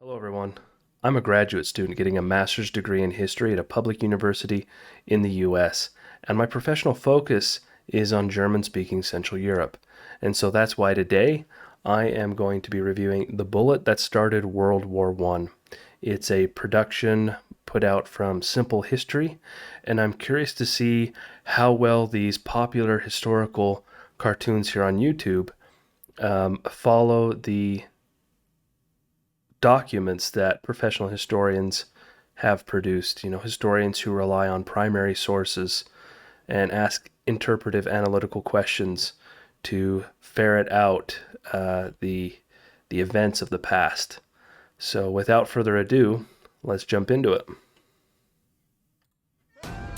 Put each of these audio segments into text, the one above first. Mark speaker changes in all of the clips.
Speaker 1: Hello, everyone. I'm a graduate student getting a master's degree in history at a public university in the US, and my professional focus is on German-speaking Central Europe. And so that's why today I am going to be reviewing The Bullet That Started World War I. It's a production put out from Simple History, and I'm curious to see how well these popular historical cartoons here on YouTube follow the documents that professional historians have produced, historians who rely on primary sources and ask interpretive analytical questions to ferret out the events of the past. So without further ado, let's jump into it.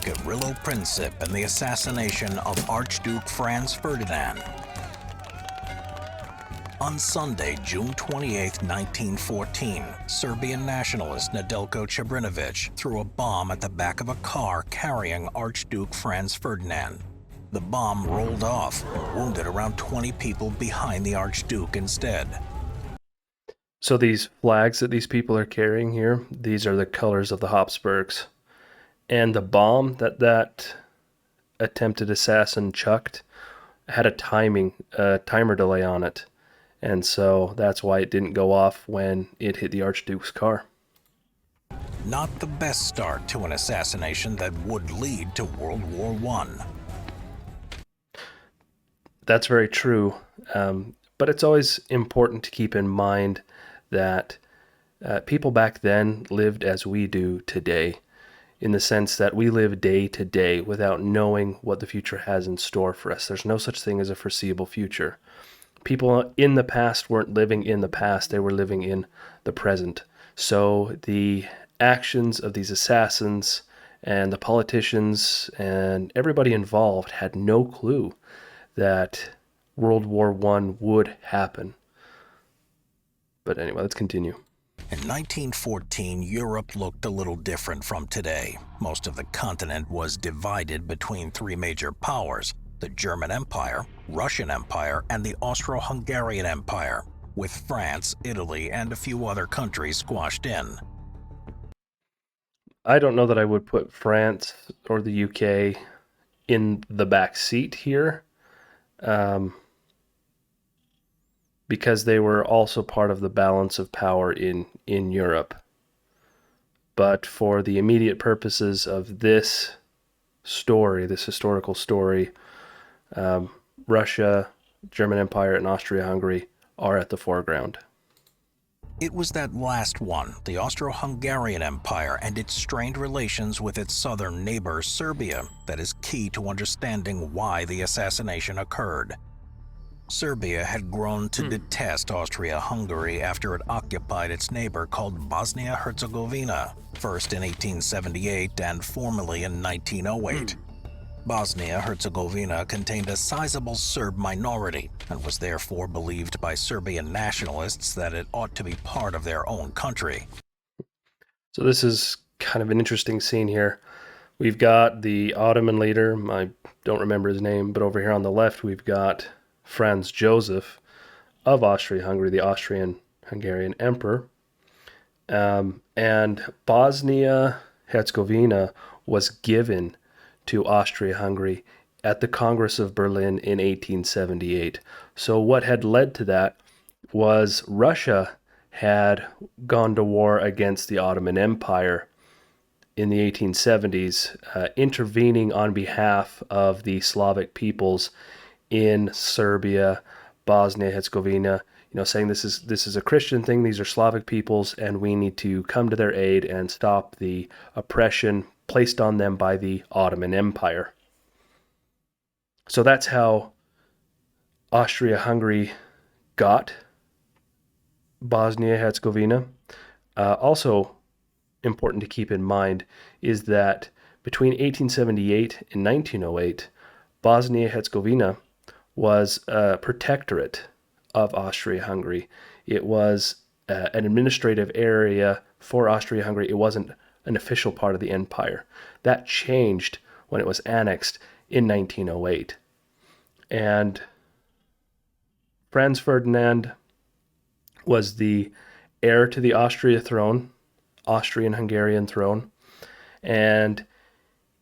Speaker 2: Guerrilla Princip and the assassination of Archduke Franz Ferdinand. On Sunday, June 28, 1914, Serbian nationalist Nedeljko Čebrinović threw a bomb at the back of a car carrying Archduke Franz Ferdinand. The bomb rolled off and wounded around 20 people behind the Archduke instead.
Speaker 1: So these flags that these people are carrying here, these are the colors of the Habsburgs. And the bomb that attempted assassin chucked had a timer delay on it. And so that's why it didn't go off when it hit the Archduke's car.
Speaker 2: Not the best start to an assassination that would lead to World War I.
Speaker 1: That's very true. But it's always important to keep in mind that people back then lived as we do today, in the sense that we live day to day without knowing what the future has in store for us. There's no such thing as a foreseeable future. People in the past weren't living in the past, they were living in the present. So the actions of these assassins and the politicians and everybody involved had no clue that World War I would happen. But anyway, let's continue.
Speaker 2: In 1914, Europe looked a little different from today. Most of the continent was divided between three major powers: the German Empire, Russian Empire, and the Austro-Hungarian Empire, with France, Italy, and a few other countries squashed in.
Speaker 1: I don't know that I would put France or the UK in the back seat here, because they were also part of the balance of power in Europe. But for the immediate purposes of this story, this historical story, Russia, German Empire, and Austria-Hungary are at the foreground.
Speaker 2: It was that last one, the Austro-Hungarian Empire and its strained relations with its southern neighbor, Serbia, that is key to understanding why the assassination occurred. Serbia had grown to detest Austria-Hungary after it occupied its neighbor called Bosnia-Herzegovina, first in 1878 and formally in 1908. Bosnia-Herzegovina contained a sizable Serb minority and was therefore believed by Serbian nationalists that it ought to be part of their own country.
Speaker 1: So this is kind of an interesting scene here. We've got the Ottoman leader, I don't remember his name, but over here on the left we've got Franz Joseph of Austria-Hungary, the Austrian-Hungarian emperor. And Bosnia-Herzegovina was given to Austria-Hungary at the Congress of Berlin in 1878. So what had led to that was Russia had gone to war against the Ottoman Empire in the 1870s, intervening on behalf of the Slavic peoples in Serbia, Bosnia-Herzegovina, saying this is a Christian thing, these are Slavic peoples, and we need to come to their aid and stop the oppression placed on them by the Ottoman Empire. So that's how Austria-Hungary got Bosnia-Herzegovina. Also important to keep in mind is that between 1878 and 1908, Bosnia-Herzegovina was a protectorate of Austria-Hungary. It was an administrative area for Austria-Hungary. It wasn't an official part of the empire. That changed when it was annexed in 1908. And Franz Ferdinand was the heir to the Austrian-Hungarian throne, and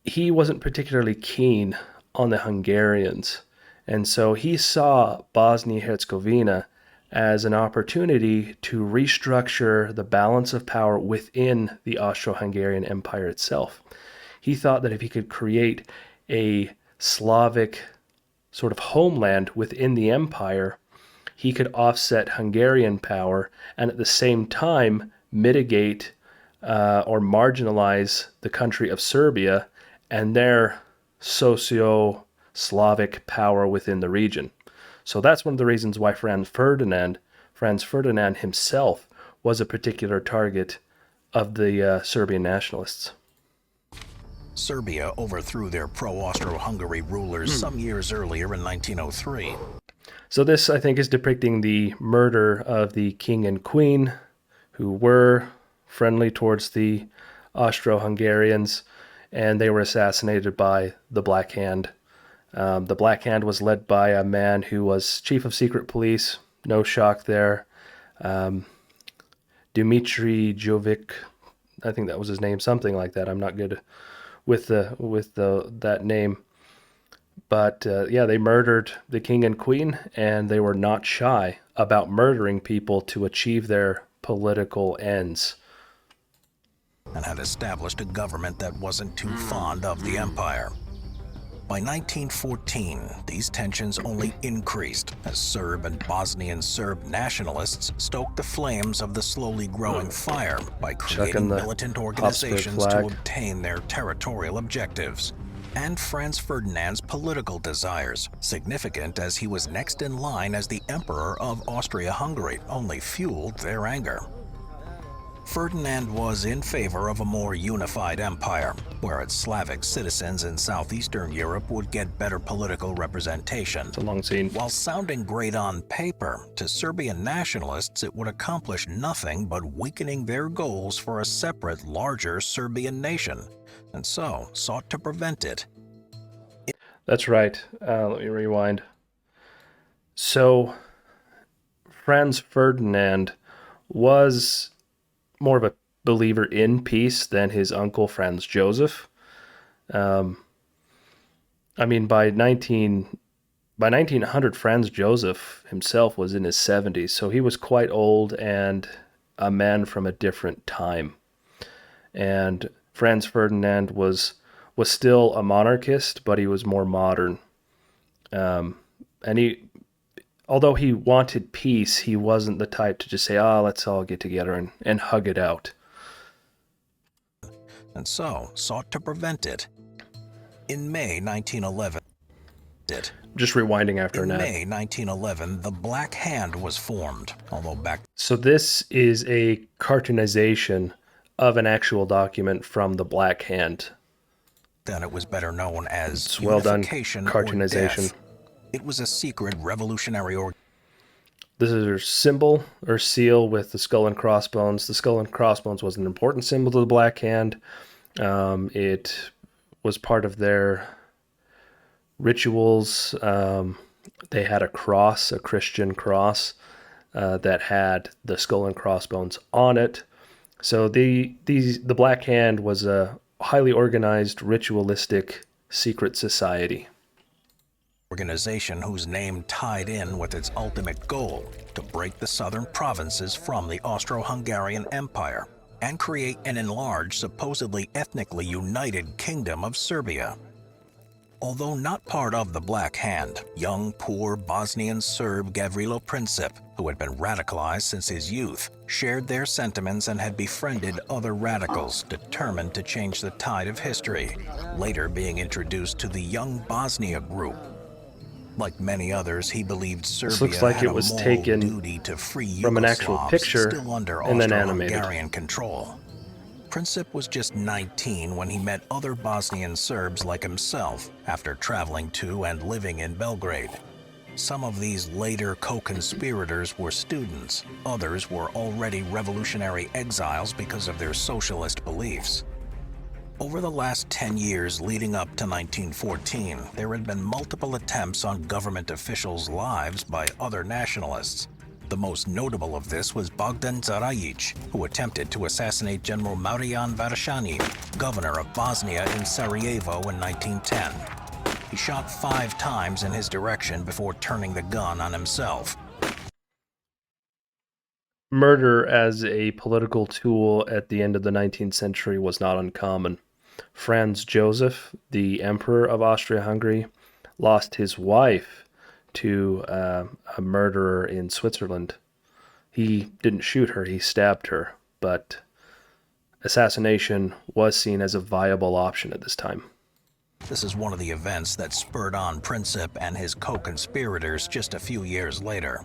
Speaker 1: he wasn't particularly keen on the Hungarians. And so he saw Bosnia-Herzegovina as an opportunity to restructure the balance of power within the Austro-Hungarian Empire itself. He thought that if he could create a Slavic sort of homeland within the empire, he could offset Hungarian power and at the same time mitigate or marginalize the country of Serbia and their socio-Slavic power within the region. So that's one of the reasons why Franz Ferdinand himself was a particular target of the Serbian nationalists.
Speaker 2: Serbia overthrew their pro-Austro-Hungary rulers some years earlier in 1903.
Speaker 1: So this, I think, is depicting the murder of the king and queen, who were friendly towards the Austro-Hungarians, and they were assassinated by the Black Hand. The Black Hand was led by a man who was chief of secret police. No shock there. Dmitry Jovic, I think that was his name, something like that. I'm not good with that name. But they murdered the king and queen, and they were not shy about murdering people to achieve their political ends.
Speaker 2: And had established a government that wasn't too fond of the empire. By 1914, these tensions only increased as Serb and Bosnian Serb nationalists stoked the flames of the slowly growing fire by creating militant organizations to obtain their territorial objectives. And Franz Ferdinand's political desires, significant as he was next in line as the Emperor of Austria-Hungary, only fueled their anger. Ferdinand was in favor of a more unified empire, where its Slavic citizens in southeastern Europe would get better political representation.
Speaker 1: It's a long scene.
Speaker 2: While sounding great on paper, to Serbian nationalists it would accomplish nothing but weakening their goals for a separate, larger Serbian nation, and so sought to prevent it.
Speaker 1: That's right. Let me rewind. So, Franz Ferdinand was more of a believer in peace than his uncle Franz Joseph. By 1900, Franz Joseph himself was in his 70s, so he was quite old and a man from a different time. And Franz Ferdinand was still a monarchist, but he was more modern. Although he wanted peace, he wasn't the type to just say, let's all get together and hug it out.
Speaker 2: And so sought to prevent it. In May 1911,
Speaker 1: just rewinding after an ad.
Speaker 2: In May 1911, the Black Hand was formed,
Speaker 1: So this is a cartoonization of an actual document from the Black Hand.
Speaker 2: Then it was better known as
Speaker 1: it's well done cartoonization.
Speaker 2: It was a secret revolutionary
Speaker 1: This is their symbol or seal with the skull and crossbones. The skull and crossbones was an important symbol to the Black Hand. It was part of their rituals. They had a cross, a Christian cross, that had the skull and crossbones on it. So the Black Hand was a highly organized, ritualistic secret society.
Speaker 2: Organization whose name tied in with its ultimate goal to break the southern provinces from the Austro-Hungarian Empire and create an enlarged, supposedly ethnically united kingdom of Serbia. Although not part of the Black Hand, young, poor Bosnian Serb Gavrilo Princip, who had been radicalized since his youth, shared their sentiments and had befriended other radicals determined to change the tide of history, later being introduced to the Young Bosnia group. Like many others, he believed Serbia had a moral duty to free
Speaker 1: from an actual picture
Speaker 2: still under
Speaker 1: and then animated.
Speaker 2: Austro-Hungarian control. Princip was just 19 when he met other Bosnian Serbs like himself after traveling to and living in Belgrade. Some of these later co-conspirators were students, others were already revolutionary exiles because of their socialist beliefs. Over the last 10 years leading up to 1914, there had been multiple attempts on government officials' lives by other nationalists. The most notable of this was Bogdan Dzarajic, who attempted to assassinate General Marijan Varashani, governor of Bosnia in Sarajevo in 1910. He shot 5 times in his direction before turning the gun on himself.
Speaker 1: Murder as a political tool at the end of the 19th century was not uncommon. Franz Joseph, the Emperor of Austria-Hungary, lost his wife to a murderer in Switzerland. He didn't shoot her, he stabbed her, but assassination was seen as a viable option at this time.
Speaker 2: This is one of the events that spurred on Princip and his co-conspirators just a few years later.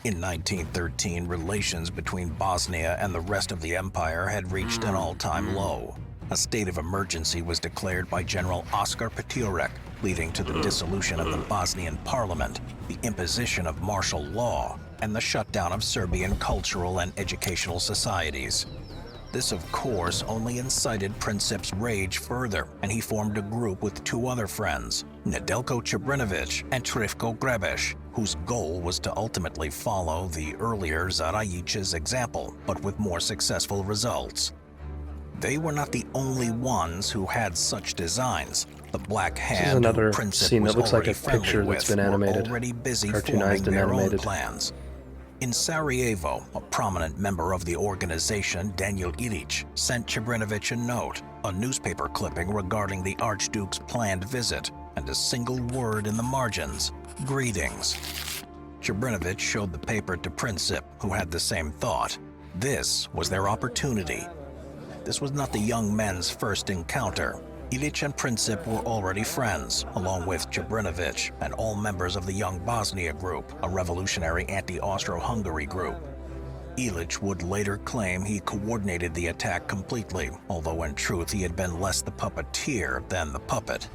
Speaker 2: In 1913, relations between Bosnia and the rest of the empire had reached an all-time low. A state of emergency was declared by General Oskar Petirec, leading to the dissolution of the Bosnian parliament, the imposition of martial law, and the shutdown of Serbian cultural and educational societies. This, of course, only incited Princip's rage further, and he formed a group with 2 other friends, Nedeljko Čebrinović and Trifko Grebesh, whose goal was to ultimately follow the earlier Zarajic's example, but with more successful results. They were not the only ones who had such designs. The Black Hand,
Speaker 1: this is another
Speaker 2: Princip
Speaker 1: scene that looks like a
Speaker 2: friendly
Speaker 1: picture that's been animated,
Speaker 2: already busy
Speaker 1: cartoonized
Speaker 2: forming
Speaker 1: and
Speaker 2: their own
Speaker 1: animated.
Speaker 2: plans. In Sarajevo, a prominent member of the organization, Daniel Ilic, sent Čebrinović a note, a newspaper clipping regarding the Archduke's planned visit, and a single word in the margins, "Greetings." Čebrinović showed the paper to Princip, who had the same thought. This was their opportunity. This was not the young men's first encounter. Ilic and Princip were already friends, along with Čebrinović and all members of the Young Bosnia Group, a revolutionary anti-Austro-Hungary group. Ilic would later claim he coordinated the attack completely, although in truth he had been less the puppeteer than the puppet.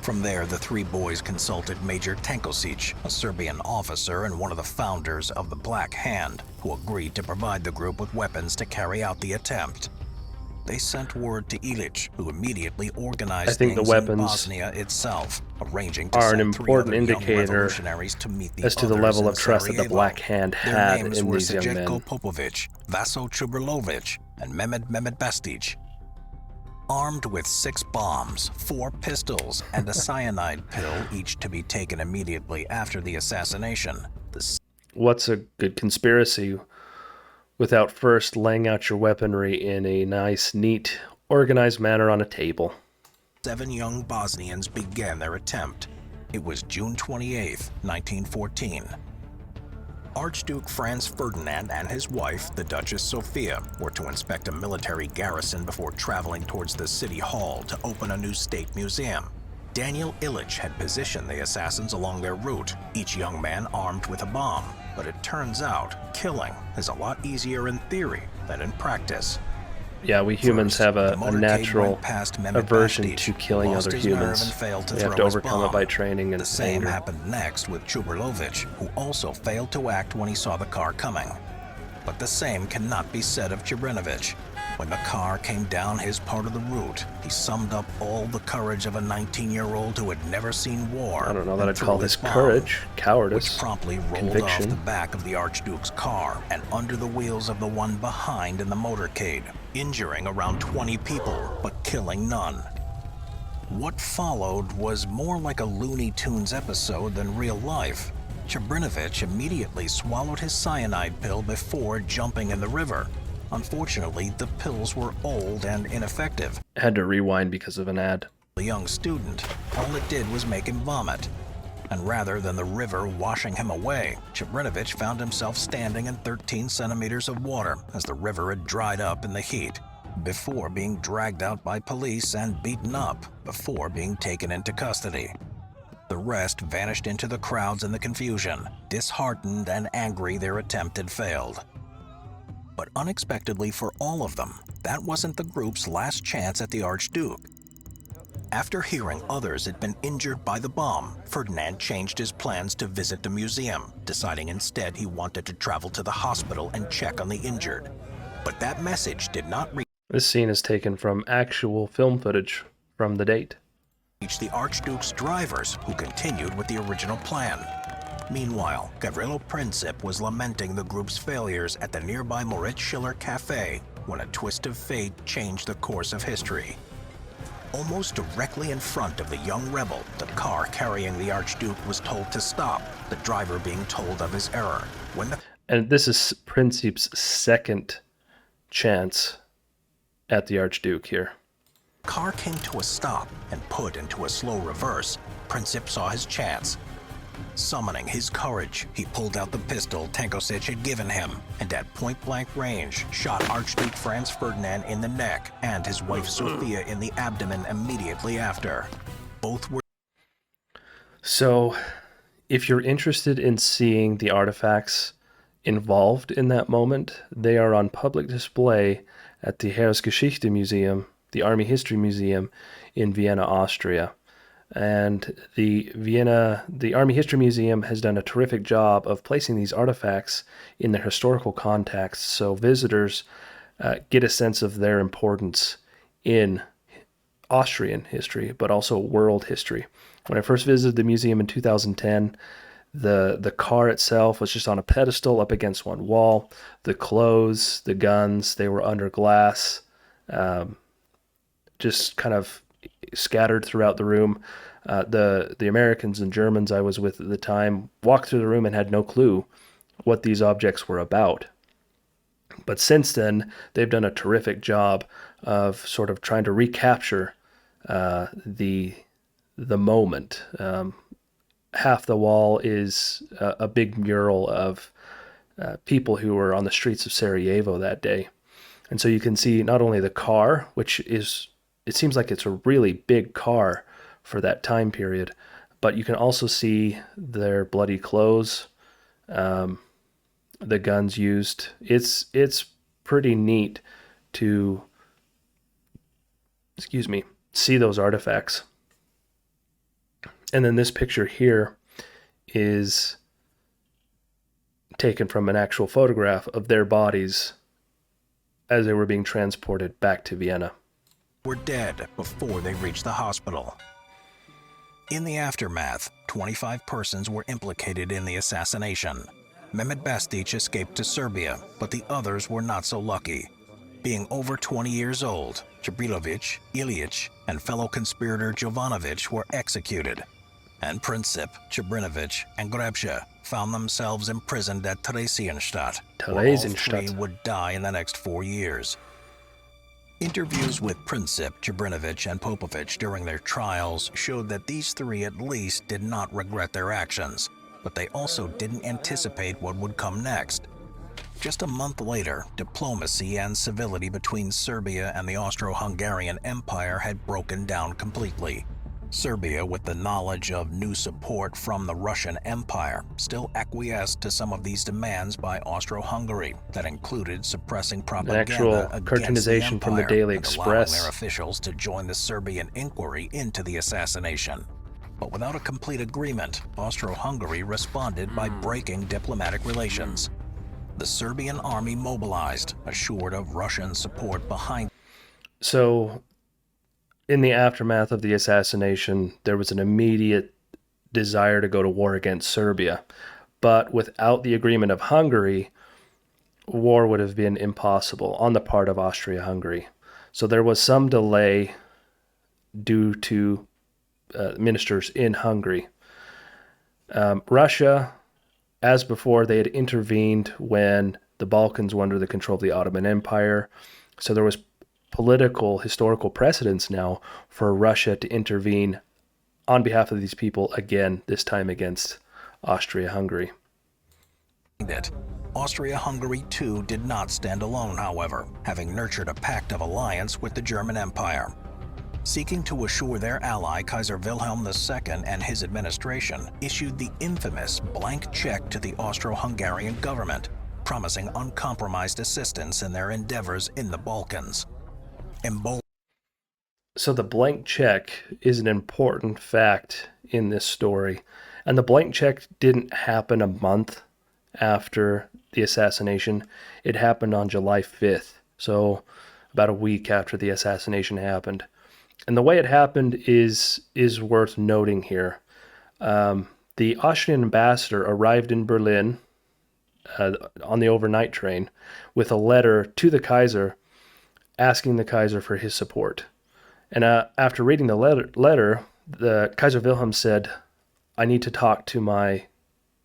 Speaker 2: From there, the 3 boys consulted Major Tankosić, a Serbian officer and one of the founders of the Black Hand, who agreed to provide the group with weapons to carry out the attempt. They sent word to Ilic, who immediately organized
Speaker 1: the
Speaker 2: things
Speaker 1: weapons
Speaker 2: in Bosnia itself, arranging to
Speaker 1: are an
Speaker 2: send 3
Speaker 1: important
Speaker 2: other young
Speaker 1: indicator
Speaker 2: revolutionaries to meet the
Speaker 1: as to the
Speaker 2: others
Speaker 1: level
Speaker 2: in
Speaker 1: of trust that the
Speaker 2: Sarajevo.
Speaker 1: Black Hand
Speaker 2: Their
Speaker 1: had
Speaker 2: names
Speaker 1: in
Speaker 2: were
Speaker 1: these young
Speaker 2: Srđko
Speaker 1: men.
Speaker 2: Popović, Vaso Čubrilović, and Mehmed Bastić. Armed with 6 bombs, 4 pistols, and a cyanide pill, each to be taken immediately after the assassination,
Speaker 1: What's a good conspiracy without first laying out your weaponry in a nice, neat, organized manner on a table?
Speaker 2: 7 young Bosnians began their attempt. It was June 28, 1914. Archduke Franz Ferdinand and his wife, the Duchess Sophia, were to inspect a military garrison before traveling towards the city hall to open a new state museum. Daniel Ilic had positioned the assassins along their route, each young man armed with a bomb. But it turns out, killing is a lot easier in theory than in practice.
Speaker 1: Yeah, we humans have a natural aversion
Speaker 2: Bastić,
Speaker 1: to killing
Speaker 2: lost
Speaker 1: other
Speaker 2: his nerve
Speaker 1: humans.
Speaker 2: and failed to
Speaker 1: We have to
Speaker 2: throw his
Speaker 1: overcome it
Speaker 2: bomb.
Speaker 1: by training and
Speaker 2: The same
Speaker 1: anger.
Speaker 2: happened next with Čubrilović, who also failed to act when he saw the car coming. But the same cannot be said of Čebrinović. When the car came down his part of the route, he summed up all the courage of a 19-year-old who had never seen war.
Speaker 1: I don't know that
Speaker 2: and
Speaker 1: I'd
Speaker 2: threw
Speaker 1: call
Speaker 2: his
Speaker 1: this
Speaker 2: bomb,
Speaker 1: courage, cowardice,
Speaker 2: which promptly rolled off
Speaker 1: conviction.
Speaker 2: the back of the Archduke's car and under the wheels of the one behind in the motorcade, injuring around 20 people, but killing none. What followed was more like a Looney Tunes episode than real life. Čebrinović immediately swallowed his cyanide pill before jumping in the river. Unfortunately, the pills were old and ineffective.
Speaker 1: Had to rewind because of an ad.
Speaker 2: The young student, all it did was make him vomit. And rather than the river washing him away, Čebrinović found himself standing in 13 centimeters of water as the river had dried up in the heat, before being dragged out by police and beaten up, before being taken into custody. The rest vanished into the crowds and the confusion, disheartened and angry their attempt had failed. But unexpectedly for all of them, that wasn't the group's last chance at the Archduke. After hearing others had been injured by the bomb, Ferdinand changed his plans to visit the museum, deciding instead he wanted to travel to the hospital and check on the injured. But that message did not
Speaker 1: This scene is taken from actual film footage from the date.
Speaker 2: reach the Archduke's drivers, who continued with the original plan. Meanwhile, Gavrilo Princip was lamenting the group's failures at the nearby Moritz Schiller Cafe when a twist of fate changed the course of history. Almost directly in front of the young rebel, the car carrying the Archduke was told to stop, the driver being told of his error.
Speaker 1: And this is Princip's second chance at the Archduke here.
Speaker 2: The car came to a stop and put into a slow reverse, Princip saw his chance. Summoning his courage, he pulled out the pistol Tankosic had given him, and at point-blank range, shot Archduke Franz Ferdinand in the neck and his wife Sophia in the abdomen immediately after. Both were...
Speaker 1: So, if you're interested in seeing the artifacts involved in that moment, they are on public display at the Heeresgeschichte Museum, the Army History Museum in Vienna, Austria. And the Army History Museum has done a terrific job of placing these artifacts in their historical context, so visitors get a sense of their importance in Austrian history, but also world history. When I first visited the museum in 2010, the car itself was just on a pedestal up against one wall. The clothes, the guns, they were under glass, just kind of scattered throughout the room. The Americans and Germans I was with at the time walked through the room and had no clue what these objects were about. But since then, they've done a terrific job of sort of trying to recapture the moment. Half the wall is a big mural of people who were on the streets of Sarajevo that day. And so you can see not only the car, which is, it seems like it's a really big car for that time period, but you can also see their bloody clothes, the guns used. It's pretty neat to, see those artifacts. And then this picture here is taken from an actual photograph of their bodies as they were being transported back to Vienna.
Speaker 2: Were dead before they reached the hospital. In the aftermath, 25 persons were implicated in the assassination. Mehmet Bastić escaped to Serbia, but the others were not so lucky. Being over 20 years old, Jabrilović, Ilić, and fellow conspirator Jovanović were executed. And Princip, Jabrinović, and Grebsha found themselves imprisoned at Theresienstadt, where all three would die in the next 4 years. Interviews with Princip, Jabrinović, and Popović during their trials showed that these three at least did not regret their actions, but they also didn't anticipate what would come next. Just a month later, diplomacy and civility between Serbia and the Austro-Hungarian Empire had broken down completely. Serbia, with the knowledge of new support from the Russian Empire, still acquiesced to some of these demands by Austro-Hungary that included suppressing propaganda against the Empire
Speaker 1: from the Daily
Speaker 2: and allowing
Speaker 1: Express.
Speaker 2: their officials to join the Serbian inquiry into the assassination. But without a complete agreement, Austro-Hungary responded by breaking diplomatic relations. The Serbian army mobilized, assured of Russian support behind.
Speaker 1: So, in the aftermath of the assassination, there was an immediate desire to go to war against Serbia. But without the agreement of Hungary, war would have been impossible on the part of Austria-Hungary. So there was some delay due to ministers in Hungary. Russia, as before, they had intervened when the Balkans were under the control of the Ottoman Empire. So there was political, historical precedence now for Russia to intervene on behalf of these people again, this time against Austria-Hungary.
Speaker 2: Austria-Hungary too did not stand alone, however, having nurtured a pact of alliance with the German Empire. Seeking to assure their ally, Kaiser Wilhelm II and his administration issued the infamous blank check to the Austro-Hungarian government, promising uncompromised assistance in their endeavors in the Balkans.
Speaker 1: So the blank check is an important fact in this story. And the blank check didn't happen a month after the assassination. It happened on July 5th, so about a week after the assassination happened. And the way it happened is worth noting here. The Austrian ambassador arrived in Berlin on the overnight train with a letter to the Kaiser asking the Kaiser for his support. And after reading the letter, the Kaiser Wilhelm said, I need to talk to my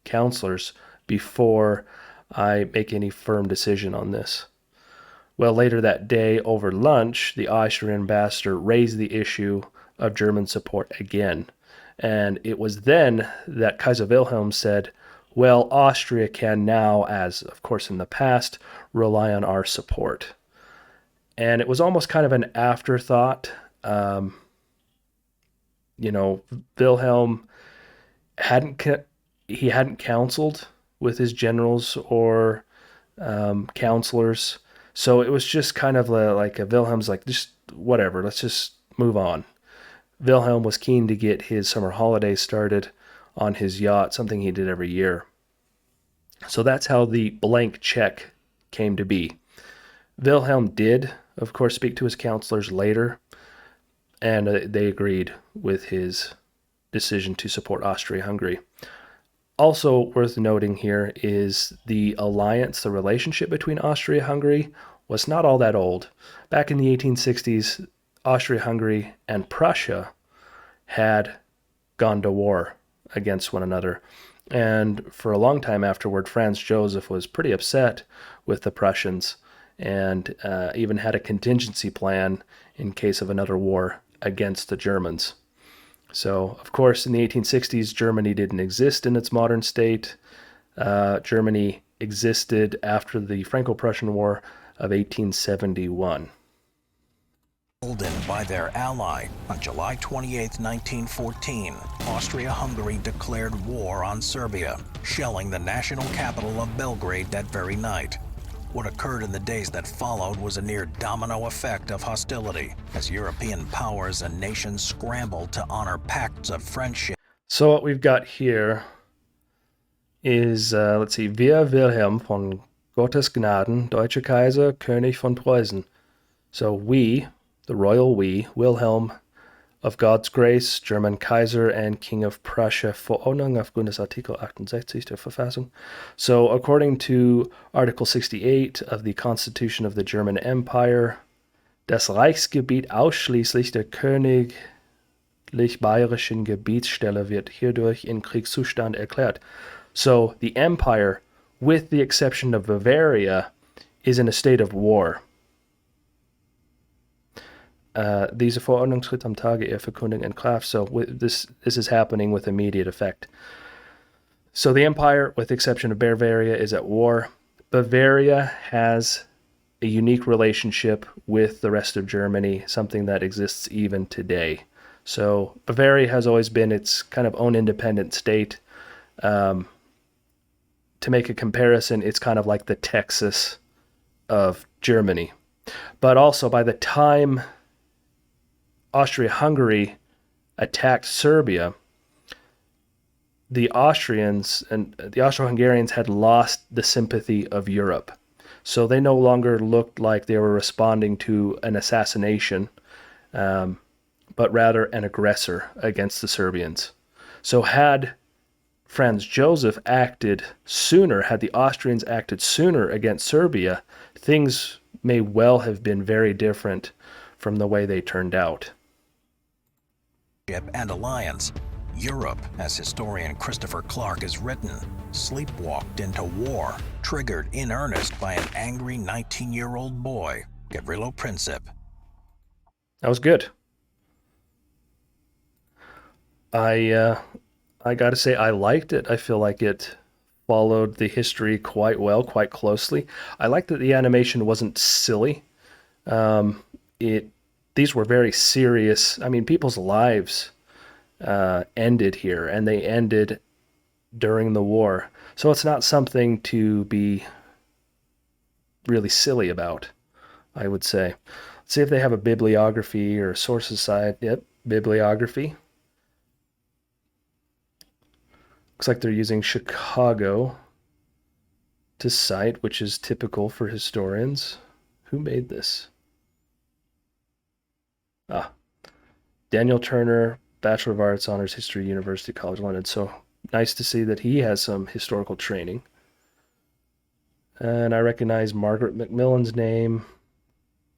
Speaker 1: counselors before I make any firm decision on this. Well, later that day, over lunch, the Austrian ambassador raised the issue of German support again. And it was then that Kaiser Wilhelm said, well, Austria can now, as of course in the past, rely on our support. And it was almost kind of an afterthought. Wilhelm hadn't counseled with his generals or counselors. So it was just kind of like a Wilhelm's like, just whatever, let's just move on. Wilhelm was keen to get his summer holiday started on his yacht, something he did every year. So that's how the blank check came to be. Wilhelm did, of course, speak to his counselors later, and they agreed with his decision to support Austria-Hungary. Also worth noting here is the alliance, the relationship between Austria-Hungary was not all that old. Back in the 1860s, Austria-Hungary and Prussia had gone to war against one another. And for a long time afterward, Franz Joseph was pretty upset with the Prussians and even had a contingency plan in case of another war against the Germans. So, of course, in the 1860s, Germany didn't exist in its modern state. Germany existed after the Franco-Prussian War of 1871.
Speaker 2: Emboldened by their ally, on July 28, 1914, Austria-Hungary declared war on Serbia, shelling the national capital of Belgrade that very night. What occurred in the days that followed was a near domino effect of hostility, as European powers and nations scrambled to honor pacts of friendship.
Speaker 1: So what we've got here is, wir Wilhelm von Gottes Gnaden, Deutscher Kaiser, König von Preußen. So we, the royal we, Wilhelm of God's grace, German Kaiser and King of Prussia, Verordnung aufgrund des Artikel 68 der Verfassung. So according to Article 68 of the Constitution of the German Empire, das Reichsgebiet ausschließlich der königlich bayerischen Gebietsstelle wird hierdurch in Kriegszustand erklärt. So the empire, with the exception of Bavaria, is in a state of war. Diese Verordnung tritt am Tage ihrer Verkündung in Kraft. So this is happening with immediate effect. So the empire, with the exception of Bavaria, is at war. Bavaria has a unique relationship with the rest of Germany, something that exists even today. So Bavaria has always been its kind of own independent state. To make a comparison, it's kind of like the Texas of Germany. But also, by the time Austria-Hungary attacked Serbia, the Austrians and the Austro-Hungarians had lost the sympathy of Europe. So they no longer looked like they were responding to an assassination, but rather an aggressor against the Serbians. So had Franz Joseph acted sooner, had the Austrians acted sooner against Serbia, things may well have been very different from the way they turned out.
Speaker 2: And alliance, Europe, as historian Christopher Clark has written, sleepwalked into war, triggered in earnest by an angry 19-year-old boy, Gavrilo Princip.
Speaker 1: That was good. I gotta say, I liked it. I feel like it followed the history quite well, quite closely. I liked that the animation wasn't silly. These were very serious. I mean, people's lives ended here, and they ended during the war. So it's not something to be really silly about, I would say. Let's see if they have a bibliography or a sources side. Yep, bibliography. Looks like they're using Chicago to cite, which is typical for historians. Who made this? Daniel Turner, Bachelor of Arts, Honors History, University College London. So nice to see that he has some historical training. And I recognize Margaret Macmillan's name,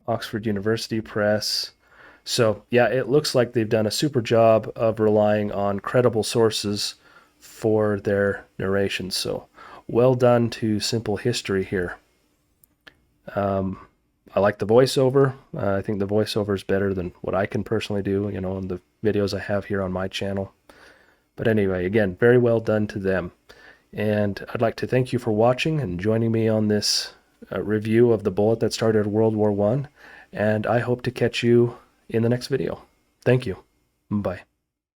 Speaker 1: Oxford University Press. So, yeah, it looks like they've done a super job of relying on credible sources for their narrations. So, well done to Simple History here. I like the voiceover. I think the voiceover is better than what I can personally do, in the videos I have here on my channel. But anyway, again, very well done to them. And I'd like to thank you for watching and joining me on this review of the bullet that started World War I. And I hope to catch you in the next video. Thank you. Bye.